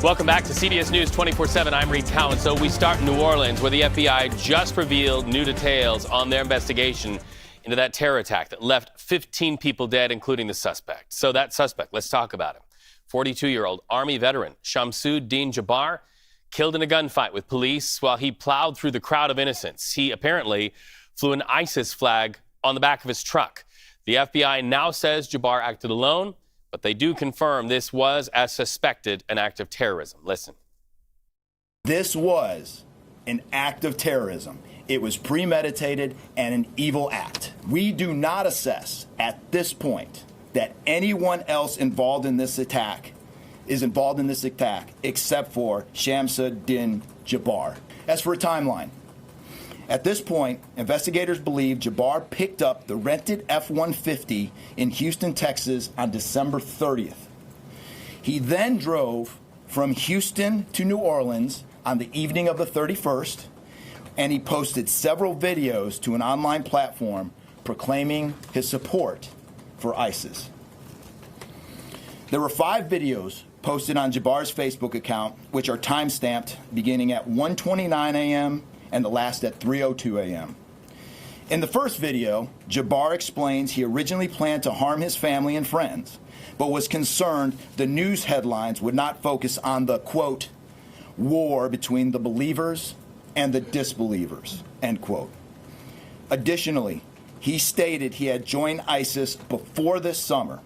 Welcome back to CBS News 24/7. I'm Reed Cowan. So we start in New Orleans, where the FBI just revealed new details on their investigation into that terror attack that left 15 people dead, including the suspect. So that suspect, let's talk about him. 42-year-old Army veteran Shamsuddin Jabbar, killed in a gunfight with police while he plowed through the crowd of innocents. He apparently flew an ISIS flag on the back of his truck. The FBI now says Jabbar acted alone, but they do confirm this was, as suspected, an act of terrorism. Listen. This was an act of terrorism. It was premeditated and an evil act. We do not assess at this point that anyone else involved in this attack except for Shamsuddin Jabbar. As for a timeline, at this point, investigators believe Jabbar picked up the rented F-150 in Houston, Texas on December 30th. He then drove from Houston to New Orleans on the evening of the 31st, and he posted several videos to an online platform proclaiming his support for ISIS. There were 5 videos posted on Jabbar's Facebook account, which are time-stamped beginning at 1:29 a.m. and the last at 3:02 a.m. In the first video, Jabbar explains he originally planned to harm his family and friends, but was concerned the news headlines would not focus on the, quote, war between the believers and the disbelievers, end quote. Additionally, he stated he had joined ISIS before this summer.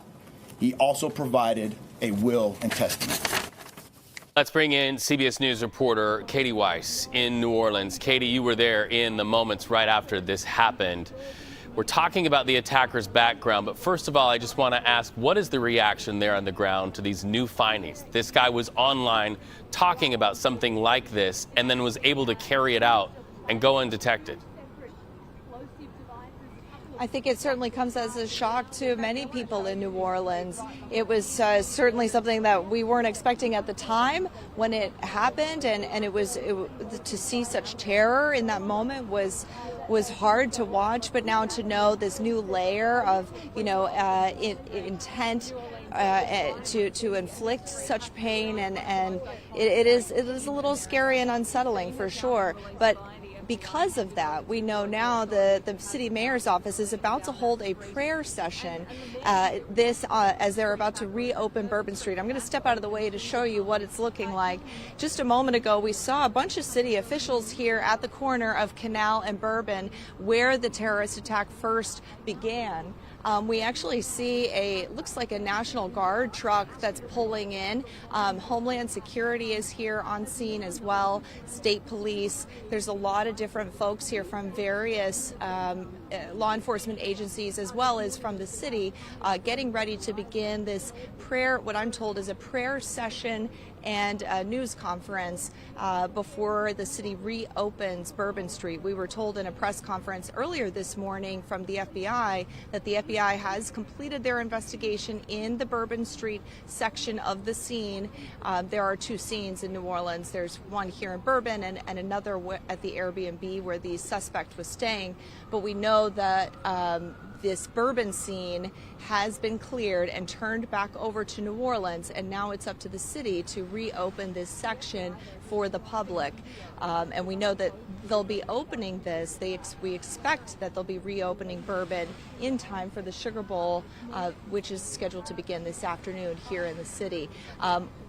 He also provided a will and testament. Let's bring in CBS News reporter Kati Weis in New Orleans. Katie, you were there in the moments right after this happened. We're talking about the attacker's background, but first of all, I just want to ask, what is the reaction there on the ground to these new findings? This guy was online talking about something like this and then was able to carry it out and go undetected. I think it certainly comes as a shock to many people in New Orleans. It was certainly something that we weren't expecting at the time when it happened, and to see such terror in that moment was hard to watch. But now to know this new layer of intent to inflict such pain, and it is a little scary and unsettling for sure. But because of that, we know now the city mayor's office is about to hold a prayer session as they're about to reopen Bourbon Street. I'm going to step out of the way to show you what it's looking like. Just a moment ago, we saw a bunch of city officials here at the corner of Canal and Bourbon, where the terrorist attack first began. We actually see looks like a National Guard truck that's pulling in. Homeland Security is here on scene as well, state police. There's a lot of different folks here from various law enforcement agencies as well as from the city getting ready to begin this prayer, what I'm told is a prayer session and a news conference before the city reopens Bourbon Street. We were told in a press conference earlier this morning from the FBI that the FBI has completed their investigation in the Bourbon Street section of the scene. There are 2 scenes in New Orleans. There's one here in Bourbon and another at the Airbnb where the suspect was staying. But we know that this Bourbon scene has been cleared and turned back over to New Orleans, and now it's up to the city to reopen this section for the public. And we know that they'll be opening this. We expect that they'll be reopening Bourbon in time for the Sugar Bowl, which is scheduled to begin this afternoon here in the city.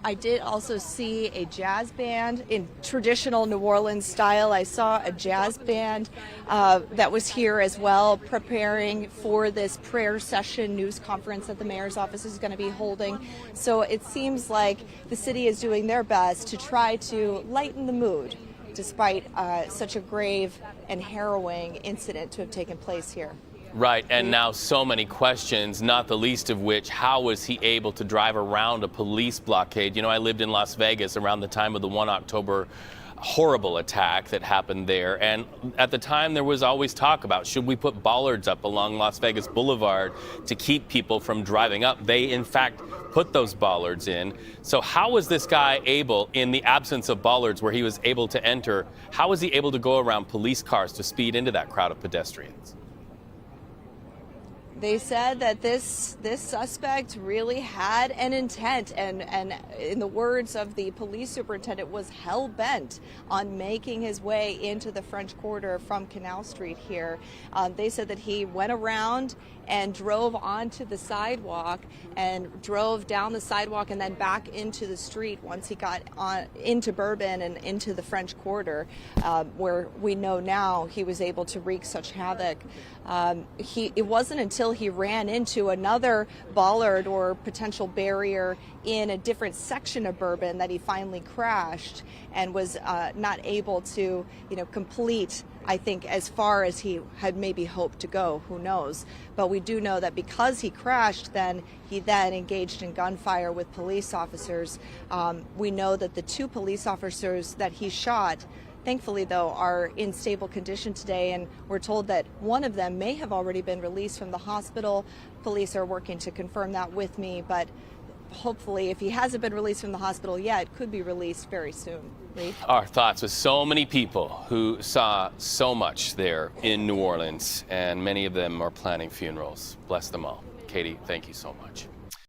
I did also see a jazz band in traditional New Orleans style. I saw a jazz band that was here as well, preparing for this prayer session news conference that the mayor's office is going to be holding. So it seems like the city is doing their best to try to lighten the mood, despite such a grave and harrowing incident to have taken place here. Right, and now so many questions, not the least of which, how was he able to drive around a police blockade? You know, I lived in Las Vegas around the time of the 1 October horrible attack that happened there, and at the time there was always talk about, should we put bollards up along Las Vegas Boulevard to keep people from driving up? They, in fact, put those bollards in. So how was this guy able, in the absence of bollards where he was able to enter, how was he able to go around police cars to speed into that crowd of pedestrians? They said that this suspect really had an intent, and in the words of the police superintendent, was hell-bent on making his way into the French Quarter from Canal Street here. They said that he went around and drove onto the sidewalk and drove down the sidewalk and then back into the street once he got into Bourbon and into the French Quarter, where we know now he was able to wreak such havoc. It wasn't until he ran into another bollard or potential barrier in a different section of Bourbon that he finally crashed and was not able to, complete, I think, as far as he had maybe hoped to go. Who knows? But we do know that because he crashed, he engaged in gunfire with police officers. We know that the 2 police officers that he shot, thankfully, though, are in stable condition today, and we're told that one of them may have already been released from the hospital. Police are working to confirm that with me, but hopefully, if he hasn't been released from the hospital yet, could be released very soon. Lee? Our thoughts with so many people who saw so much there in New Orleans, and many of them are planning funerals. Bless them all. Katie, thank you so much.